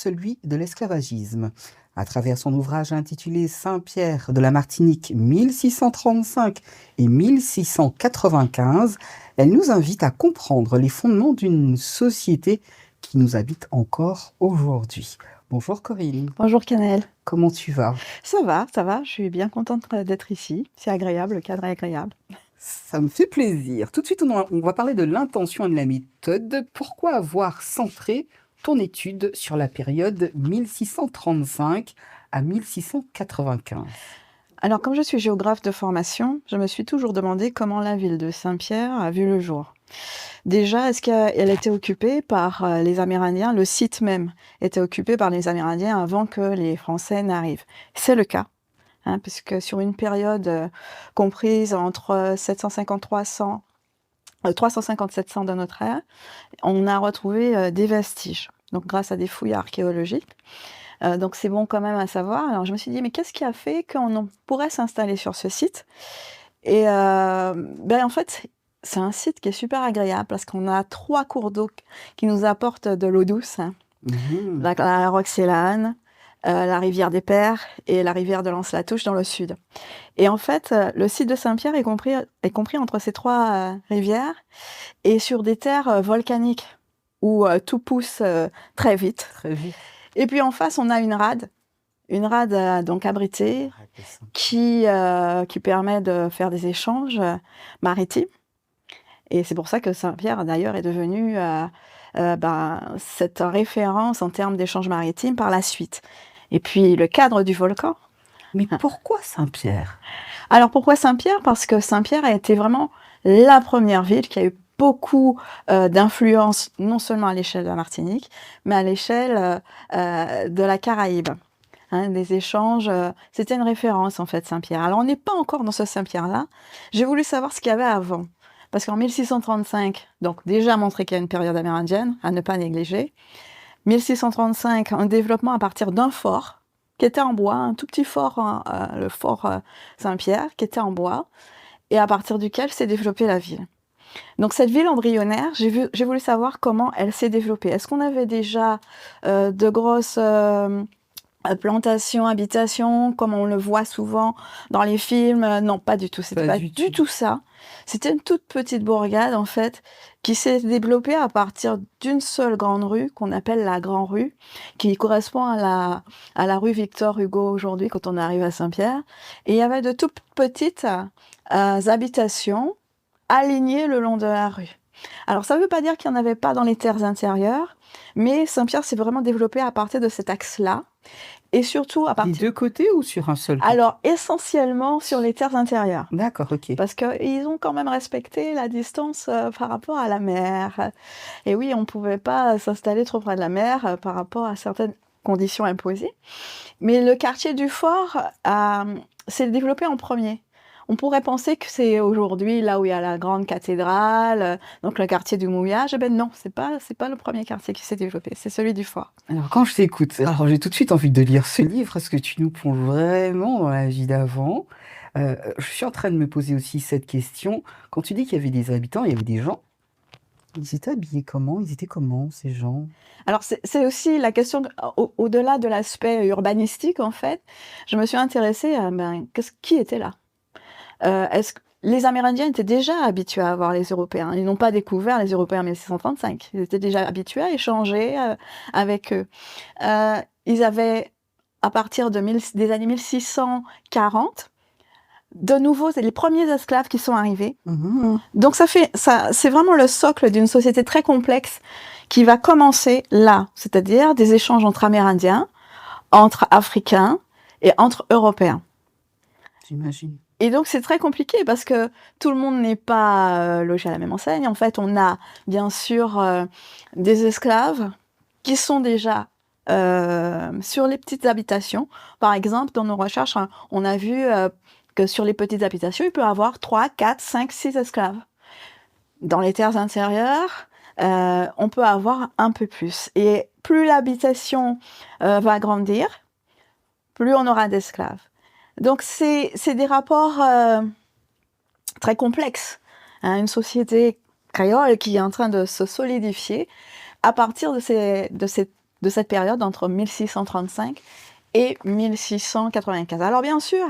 celui de l'esclavagisme. À travers son ouvrage intitulé Saint-Pierre de la Martinique 1635 et 1695, elle nous invite à comprendre les fondements d'une société qui nous habite encore aujourd'hui. Bonjour Corinne. Bonjour Canel. Comment tu vas? Ça va, je suis bien contente d'être ici. C'est agréable, le cadre est agréable. Ça me fait plaisir. Tout de suite, on va parler de l'intention et de la méthode. Pourquoi avoir centré ton étude sur la période 1635 à 1695? Alors, comme je suis géographe de formation, je me suis toujours demandé comment la ville de Saint-Pierre a vu le jour. Déjà, est-ce qu'elle était occupée par les Amérindiens? Le site même était occupé par les Amérindiens avant que les Français n'arrivent. C'est le cas, puisque sur une période comprise entre 350-700 de notre ère, on a retrouvé des vestiges, donc grâce à des fouilles archéologiques. Donc c'est bon quand même à savoir. Alors je me suis dit, mais qu'est-ce qui a fait qu'on pourrait s'installer sur ce site? Et en fait, c'est un site qui est super agréable parce qu'on a 3 cours d'eau qui nous apportent de l'eau douce. La Roxelane, la rivière des Pères et la rivière de l'Anse-la-Touche dans le sud. Et en fait, le site de Saint-Pierre est compris entre ces 3 rivières et sur des terres volcaniques où tout pousse très vite. Très vite. Et puis en face, on a une rade donc abritée qui permet de faire des échanges maritimes. Et c'est pour ça que Saint-Pierre, d'ailleurs, est devenu cette référence en termes d'échanges maritimes par la suite. Et puis le cadre du volcan. Mais pourquoi Saint-Pierre? Alors pourquoi Saint-Pierre? Parce que Saint-Pierre a été vraiment la première ville qui a eu beaucoup d'influence, non seulement à l'échelle de la Martinique, mais à l'échelle de la Caraïbe. Des échanges, c'était une référence en fait, Saint-Pierre. Alors on n'est pas encore dans ce Saint-Pierre-là. J'ai voulu savoir ce qu'il y avait avant. Parce qu'en 1635, donc déjà montré qu'il y a une période amérindienne, à ne pas négliger. 1635, un développement à partir d'un fort, qui était en bois, un tout petit fort, le fort Saint-Pierre, qui était en bois, et à partir duquel s'est développée la ville. Donc cette ville embryonnaire, j'ai voulu savoir comment elle s'est développée. Est-ce qu'on avait déjà de grosses plantations, habitations, comme on le voit souvent dans les films? Non, pas du tout. C'était pas du tout ça. C'était une toute petite bourgade, en fait, qui s'est développée à partir d'une seule grande rue, qu'on appelle la Grande Rue, qui correspond à la rue Victor Hugo aujourd'hui, quand on arrive à Saint-Pierre. Et il y avait de toutes petites habitations alignées le long de la rue. Alors, ça ne veut pas dire qu'il n'y en avait pas dans les terres intérieures, mais Saint-Pierre s'est vraiment développé à partir de cet axe-là. Et surtout à partir... Des deux côtés ou sur un seul côté? Alors, essentiellement sur les terres intérieures. D'accord, ok. Parce qu'ils ont quand même respecté la distance par rapport à la mer. Et oui, on ne pouvait pas s'installer trop près de la mer par rapport à certaines conditions imposées. Mais le quartier du fort s'est développé en premier. On pourrait penser que c'est aujourd'hui là où il y a la grande cathédrale, donc le quartier du mouillage. Eh ben non, c'est pas le premier quartier qui s'est développé, c'est celui du fort. Alors quand je t'écoute, alors j'ai tout de suite envie de lire ce livre parce que tu nous plonges vraiment dans la vie d'avant. Je suis en train de me poser aussi cette question. Quand tu dis qu'il y avait des habitants, il y avait des gens. Ils étaient habillés comment? Ils étaient comment, ces gens? Alors c'est aussi la question, au-delà de l'aspect urbanistique en fait, je me suis intéressée à qui était là? Est-ce que les Amérindiens étaient déjà habitués à voir les Européens? Ils n'ont pas découvert les Européens en 1635. Ils étaient déjà habitués à échanger avec eux. Ils avaient, à partir des années 1640, de nouveau, c'est les premiers esclaves qui sont arrivés. Donc c'est vraiment le socle d'une société très complexe qui va commencer là, c'est-à-dire des échanges entre Amérindiens, entre Africains et entre Européens. J'imagine. Et donc c'est très compliqué parce que tout le monde n'est pas logé à la même enseigne. En fait, on a bien sûr des esclaves qui sont déjà sur les petites habitations. Par exemple, dans nos recherches, on a vu que sur les petites habitations, il peut y avoir 3, 4, 5, 6 esclaves. Dans les terres intérieures, on peut avoir un peu plus. Et plus l'habitation va grandir, plus on aura d'esclaves. Donc c'est des rapports très complexes. Une société créole qui est en train de se solidifier à partir de ces de cette période entre 1635 et 1695. Alors bien sûr,